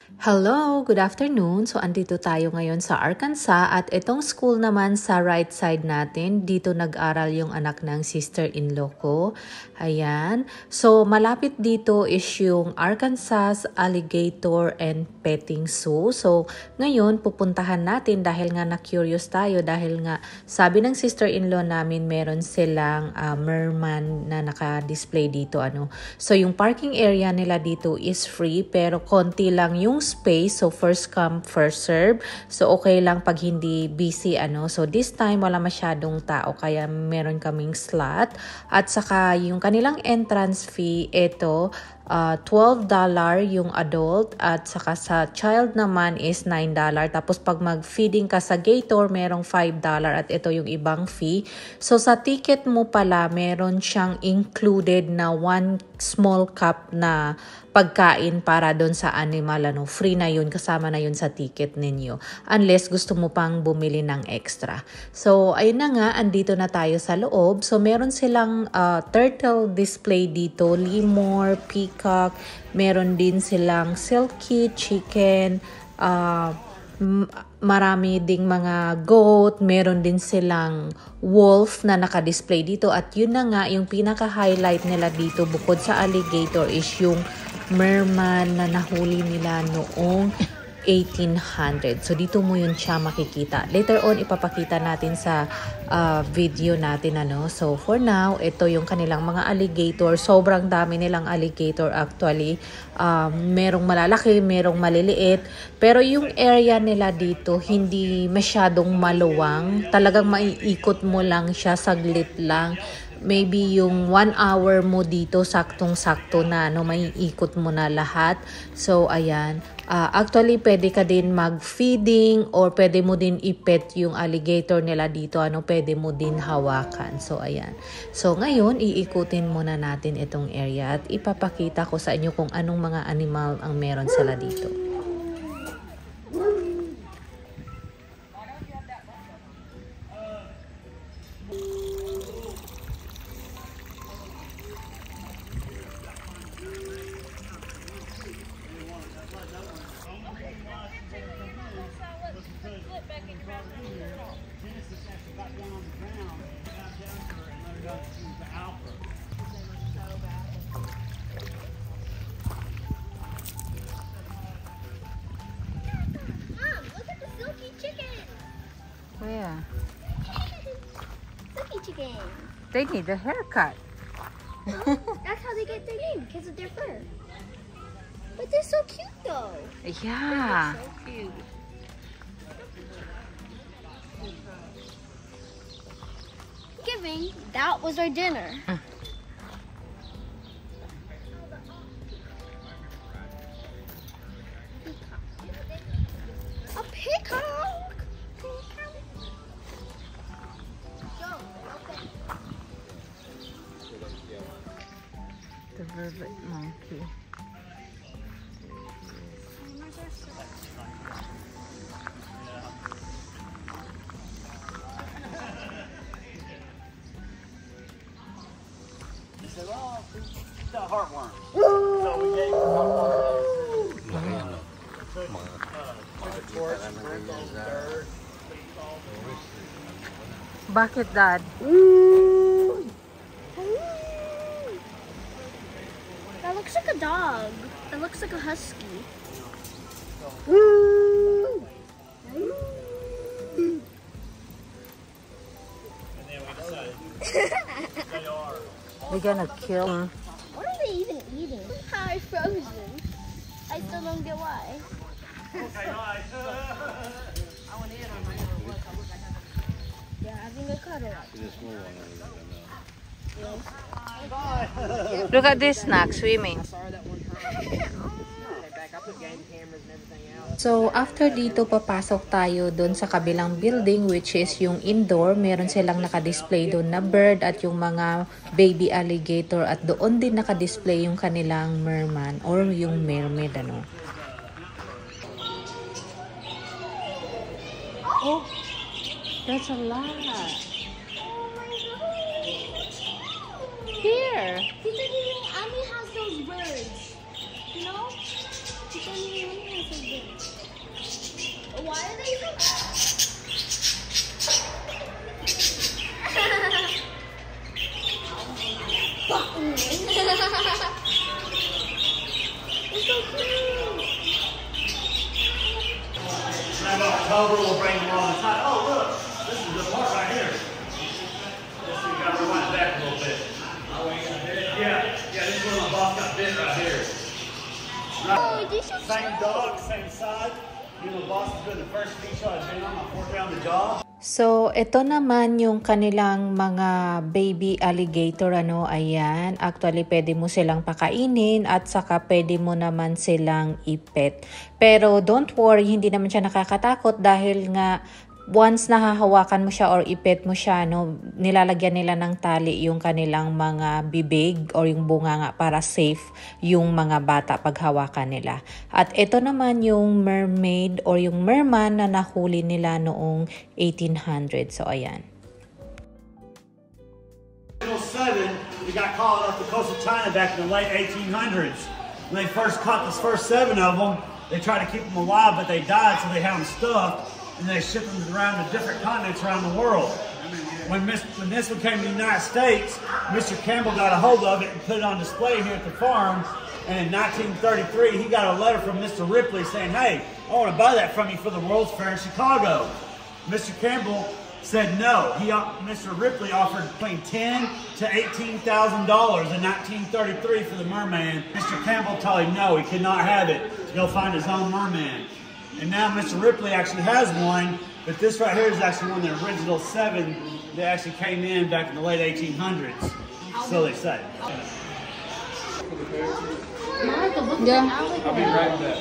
Hello, good afternoon. So, andito tayo ngayon sa Arkansas at itong school naman sa right side natin, dito nag-aral yung anak ng sister-in-law ko. Ayan. So, malapit dito is yung Arkansas Alligator and Petting Zoo. So, ngayon pupuntahan natin dahil nga na-curious tayo dahil nga sabi ng sister-in-law namin meron silang merman na naka-display dito. So, yung parking area nila dito is free pero konti lang yung space, so first come first serve, so okay lang pag hindi busy so this time wala masyadong tao kaya meron kaming slot at saka yung kanilang entrance fee ito $12 yung adult at saka sa child naman is $9. Tapos pag mag-feeding ka sa gator, merong $5 at ito yung ibang fee. So sa ticket mo pala, meron siyang included na one small cup na pagkain para doon sa animal. Free na yun, kasama na yun sa ticket ninyo. Unless gusto mo pang bumili ng extra. So ayun na nga, andito na tayo sa loob. So meron silang turtle display dito, lemur, peacock, meron din silang silky chicken, marami ding mga goat, meron din silang wolf na naka-display dito at yun na nga yung pinaka-highlight nila dito bukod sa alligator is yung merman na nahuli nila noong 1800. So dito mo yun siya makikita. Later on ipapakita natin sa video natin So for now, ito yung kanilang mga alligator. Sobrang dami nilang alligator actually. Merong malalaki, merong maliliit. Pero yung area nila dito hindi masyadong maluwang. Talagang maiikot mo lang siya, saglit lang. Maybe yung 1 hour mo dito saktong-sakto na maiikot mo na lahat. So ayan, actually pwede ka din mag-feeding or pwede mo din ipet yung alligator nila dito, pwede mo din hawakan. So ayan. So ngayon iikutin muna natin itong area at ipapakita ko sa inyo kung anong mga animal ang meron sila dito. Where? Silky chicken. They need a haircut. That's how they get their name, because of their fur. But they're so cute though. Yeah. So cute. Giving, that was our dinner. A peacock. The vervet monkey. He said, "Oh, she's got heartworm." So we gave her heartworm. Bakit, Dad? That looks like a dog. That looks like a husky. And then we decided they are. They're gonna kill him. What are they even eating? Hi, frozen. I still don't get why. Okay, nice. They're having a cuddle up. Look at this snack swimming. So, after dito, papasok tayo doon sa kabilang building which is yung indoor. Meron silang naka-display doon na bird at yung mga baby alligator at doon din naka-display yung kanilang merman or yung mermaid. Oh, that's a lot. Here. He said Ami has those birds. You know? He said he has those Why are they And October will bring them on the side. Oh, look, this is the part right here. This we got to rewind back a little bit. Yeah, this is where my boss got bit right here. Same dog, same side. You know, the boss has been the first feature I've been on. I worked around the jaw. So, ito naman yung kanilang mga baby alligator, ayan. Actually, pwede mo silang pakainin at saka pwede mo naman silang ipet. Pero, don't worry, hindi naman siya nakakatakot dahil nga once nahahawakan mo siya or ipet mo siya, nilalagyan nila ng tali yung kanilang mga bibig or yung bunganga para safe yung mga bata paghawakan nila. At ito naman yung mermaid or yung merman na nahuli nila noong 1800. So, ayan. We got caught off the coast of China back in the late 1800s. When they first caught the first 7 of them, they tried to keep them alive, but they died, so they had them stuffed. And they shipped them around to different continents around the world. When this one came to the United States, Mr. Campbell got a hold of it and put it on display here at the farm. And in 1933, he got a letter from Mr. Ripley saying, "Hey, I want to buy that from you for the World's Fair in Chicago." Mr. Campbell said no. Mr. Ripley offered between $10,000 to $18,000 in 1933 for the merman. Mr. Campbell told him no, he could not have it to go find his own merman. And now Mr. Ripley actually has one, but this right here is actually one of the original 7 that actually came in back in the late 1800s. So they say. Yeah. I'll be right back.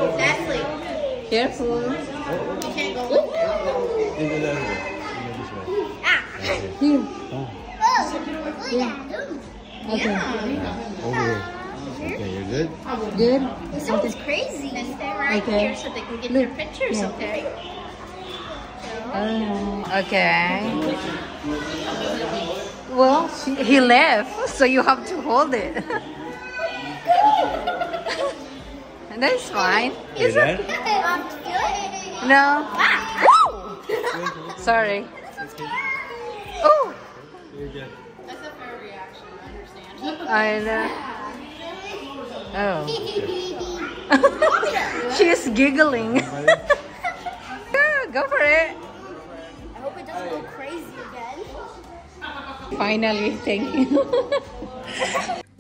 Natalie, Careful. you can't go. Here. Yeah. Okay. Over here. Okay, you're good? Good? This one's crazy. And stay right Okay. here so they can get their pictures, okay? Okay. Well, he left, so you have to hold it. That's fine. You done? No. Sorry. Oh. You're good. I know. Oh. She's giggling. Yeah, go for it. I hope it doesn't go crazy again. Finally, thank you.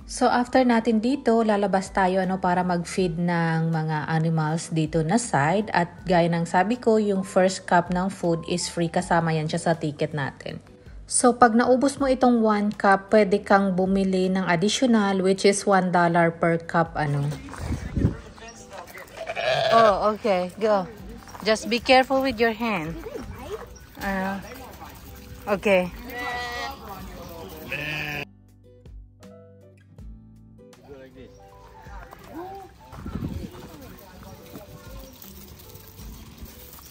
So after natin dito, lalabas tayo para mag-feed ng mga animals dito na side. At gaya ng sabi ko, yung first cup ng food is free, kasama yan siya sa ticket natin. So pag naubos mo itong 1 cup, pwede kang bumili ng additional, which is $1 per cup. Oh, okay, go. Just be careful with your hand. Okay.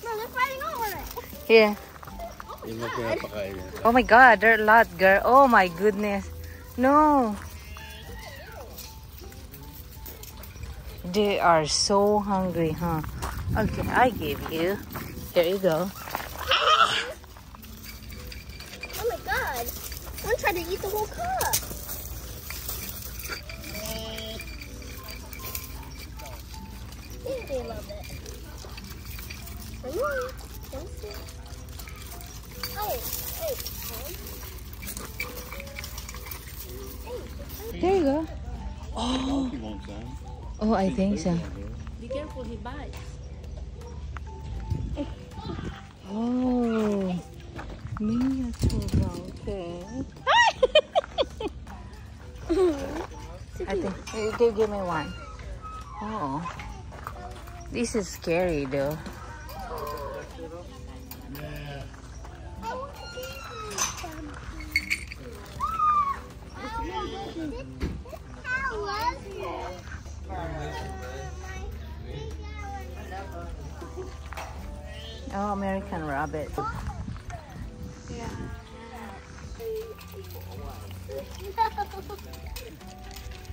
No, they're fighting over it. Here. Oh Oh my God, there are a lot, girl. Oh my goodness. No. They are so hungry, huh? Okay, I give you. Here you go. Oh my God. I'm trying to eat the whole cup. They love it. Come on. Come see. Hey. There you go. Oh. Oh, I think so. Be careful, he bites. Oh. Miniature. Okay. I think they give me one. Oh. This is scary though. Oh, American rabbit.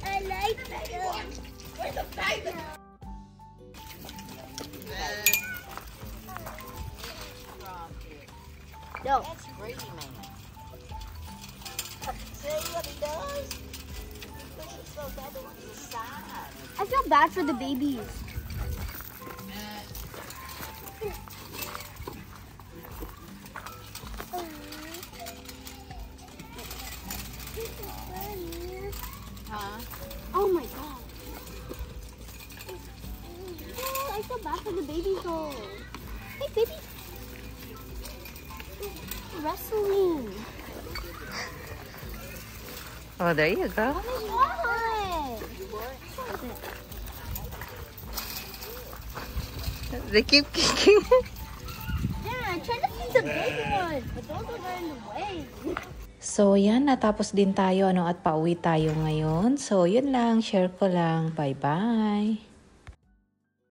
I like Where's the baby? No. That's greedy, man. See what he does? He pushes those other ones aside. I feel bad for the babies. Huh? Oh my god. Oh, I feel bad for the babies though. Hey baby. Wrestling. Oh, there you go. Oh my god. They keep kicking. Yeah, I'm trying to feed the big one, but those are in the way. So, yan. Natapos din tayo at pauwi tayo ngayon. So, yun lang. Share ko lang. Bye-bye.